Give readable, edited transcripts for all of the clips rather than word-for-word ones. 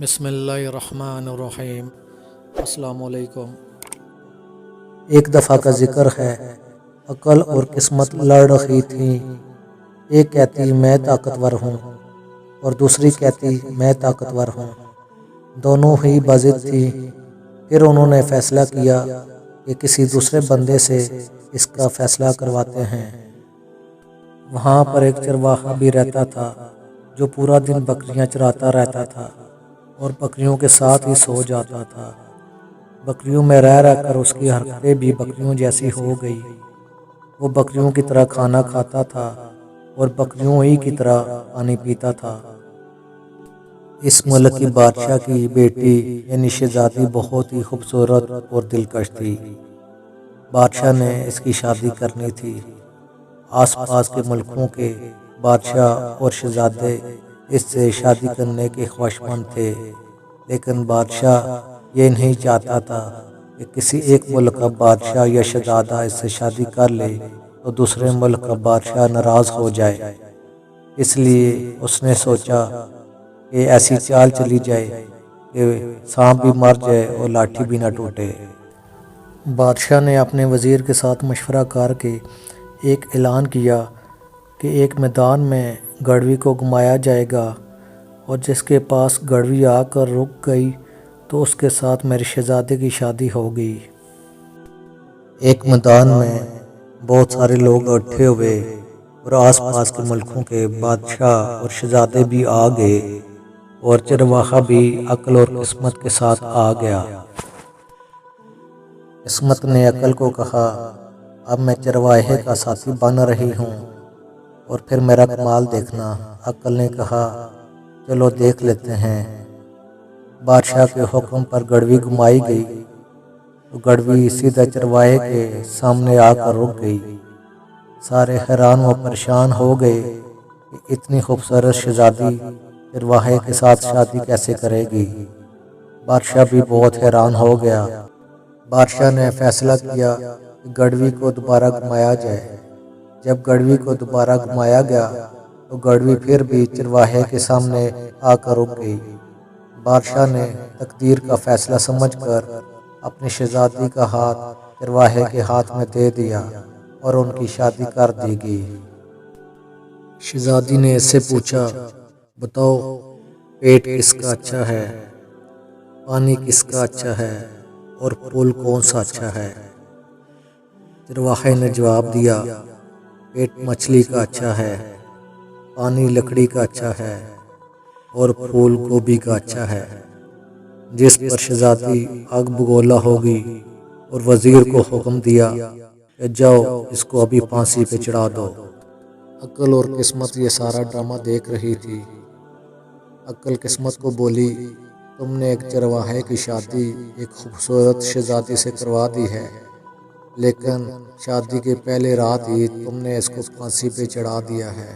بسم اللہ الرحمن الرحیم۔ السلام علیکم۔ ایک دفعہ کا ذکر ہے، عقل اور قسمت لڑ رہی تھیں۔ ایک کہتی میں طاقتور ہوں اور دوسری کہتی میں طاقتور ہوں، دونوں ہی باضد تھی۔ پھر انہوں نے فیصلہ کیا کہ کسی دوسرے بندے سے اس کا فیصلہ کرواتے ہیں۔ وہاں پر ایک چرواہا بھی رہتا تھا جو پورا دن بکریاں چراتا رہتا تھا اور بکریوں کے ساتھ ہی سو جاتا تھا۔ بکریوں میں رہ رہ کر اس کی حرکتیں بھی بکریوں جیسی ہو گئی۔ وہ بکریوں کی طرح کھانا کھاتا تھا اور بکریوں ہی کی طرح پانی پیتا تھا۔ اس ملک کی بادشاہ کی بیٹی یعنی شہزادی بہت ہی خوبصورت اور دلکش تھی۔ بادشاہ نے اس کی شادی کرنی تھی۔ آس پاس کے ملکوں کے بادشاہ اور شہزادے اس سے شادی کرنے کے خواہشمند تھے، لیکن بادشاہ یہ نہیں چاہتا تھا کہ کسی ایک ملک کا بادشاہ یا شہزادہ اس سے شادی کر لے تو دوسرے ملک کا بادشاہ ناراض ہو جائے۔ اس لیے اس نے سوچا کہ ایسی چال چلی جائے کہ سانپ بھی مر جائے اور لاٹھی بھی نہ ٹوٹے۔ بادشاہ نے اپنے وزیر کے ساتھ مشورہ کر کے ایک اعلان کیا کہ ایک میدان میں گڑوی کو گھمایا جائے گا اور جس کے پاس گڑوی آ کر رک گئی تو اس کے ساتھ میرے شہزادے کی شادی ہوگی۔ ایک میدان میں بہت سارے لوگ اکٹھے ہوئے اور آس پاس کے ملکوں کے بادشاہ اور شہزادے بھی آ گئے اور چرواہا بھی عقل اور قسمت کے ساتھ آ گیا۔ قسمت نے عقل کو کہا اب میں چرواہے کا ساتھی بن رہی ہوں اور پھر میرا کمال دیکھنا۔ عقل نے کہا چلو دیکھ لیتے ہیں۔ بادشاہ کے حکم پر گڑوی گھمائی گئی تو گڑوی سیدھا چرواہے کے سامنے آ کر رک گئی۔ سارے حیران و پریشان ہو گئے کہ اتنی خوبصورت شہزادی چرواہے کے ساتھ شادی کیسے کرے گی۔ بادشاہ بھی بہت حیران ہو گیا۔ بادشاہ نے فیصلہ کیا کہ گڑوی کو دوبارہ گھمایا جائے۔ جب گڑوی کو دوبارہ گھمایا گیا تو گڑوی پھر بھی چرواہے کے سامنے آ کر رک گئی۔ بادشاہ نے تقدیر کا فیصلہ سمجھ کر اپنی شہزادی کا ہاتھ چرواہے کے ہاتھ میں دے دیا اور ان کی شادی کر دی گئی۔ شہزادی نے اس سے پوچھا بتاؤ پیٹ کس کا اچھا ہے، پانی کس کا اچھا ہے اور پھول کون سا اچھا ہے؟ چرواہے نے جواب دیا پیٹ مچھلی کا اچھا ہے، پانی لکڑی کا اچھا ہے اور پھول گوبھی کا اچھا ہے۔ جس پر شہزادی آگ بگولا ہوگی اور وزیر کو حکم دیا کہ جاؤ اس کو ابھی پھانسی پہ چڑھا دو۔ عقل اور قسمت یہ سارا ڈرامہ دیکھ رہی تھی۔ عقل قسمت کو بولی تم نے ایک چرواہے کی شادی ایک خوبصورت شہزادی سے کروا دی ہے، لیکن شادی کے پہلے رات ہی تم نے اس کو پھانسی پہ چڑھا دیا ہے۔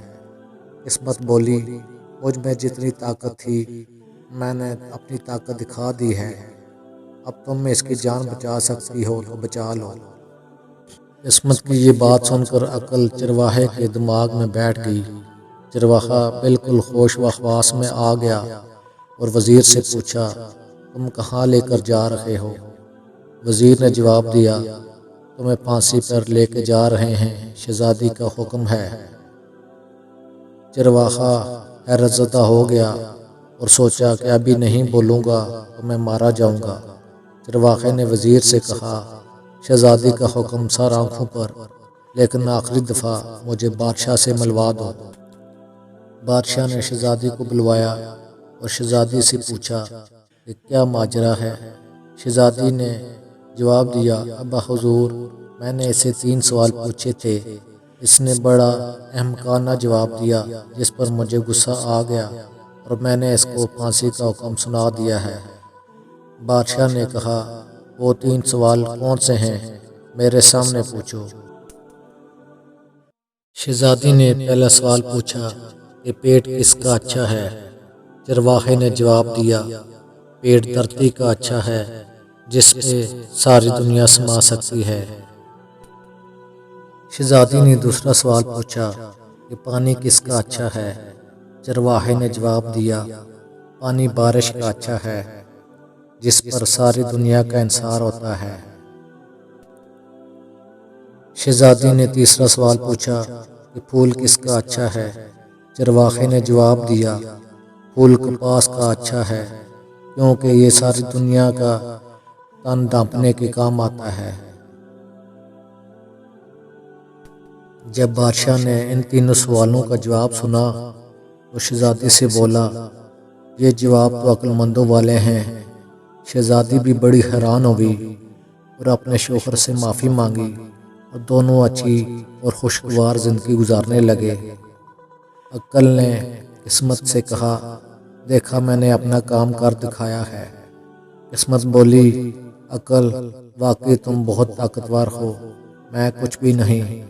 قسمت بولی مجھ میں جتنی طاقت تھی میں نے اپنی طاقت دکھا دی ہے، اب تم اس کی جان بچا سکتی ہو تو بچا لو۔ قسمت کی یہ بات سن کر عقل چرواہے کے دماغ میں بیٹھ گئی۔ چرواہا بالکل ہوش و حواس میں آ گیا اور وزیر سے پوچھا تم کہاں لے کر جا رہے ہو؟ وزیر نے جواب دیا تمہیں پھانسی پر لے کے جا رہے ہیں، شہزادی کا حکم ہے۔ چرواہا حیرت زدہ ہو گیا اور سوچا کہ ابھی نہیں بولوں گا تو میں مارا جاؤں گا۔ چرواہے نے وزیر سے کہا شہزادی کا حکم سر آنکھوں پر، لیکن آخری دفعہ مجھے بادشاہ سے ملوا دو۔ بادشاہ نے شہزادی کو بلوایا اور شہزادی سے پوچھا کہ کیا ماجرا ہے؟ شہزادی نے جواب دیا ابا حضور میں نے اسے 3 سوال پوچھے تھے، اس نے بڑا احمقانہ جواب دیا جس پر مجھے غصہ آ گیا اور میں نے اس کو پھانسی کا حکم سنا دیا ہے۔ بادشاہ نے کہا وہ 3 سوال کون سے ہیں میرے سامنے پوچھو۔ شہزادی نے پہلا سوال پوچھا کہ پیٹ کس کا اچھا ہے؟ چرواہے نے جواب دیا پیٹ دھرتی کا اچھا ہے جس پہ ساری دنیا سما سکتی ہے۔ شہزادی نے دوسرا سوال پوچھا کہ پانی کس کا اچھا ہے؟ چرواہے نے جواب دیا پانی بارش کا اچھا ہے جس پر ساری دنیا کا انحصار ہوتا ہے۔ شہزادی نے تیسرا سوال پوچھا کہ پھول کس کا اچھا ہے؟ چرواخے نے جواب دیا، پھول کپاس کا اچھا ہے کیونکہ یہ ساری دنیا کا تن ڈھانپنے کے کام آتا ہے۔ جب بادشاہ نے ان تینوں سوالوں کا جواب سنا تو شہزادی سے بولا، یہ جواب تو عقل مندوں والے ہیں۔ شہزادی بھی بڑی حیران ہوئی اور اپنے شوہر سے معافی مانگی اور دونوں اچھی اور خوشگوار زندگی گزارنے لگے۔ عقل نے قسمت سے کہا، دیکھا میں نے اپنا کام کر دکھایا ہے۔ قسمت بولی، عقل واقعی تم بہت طاقتور ہو، میں کچھ بھی نہیں۔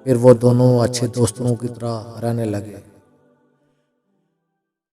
پھر وہ دونوں اچھے دوستوں کی طرح رہنے لگے۔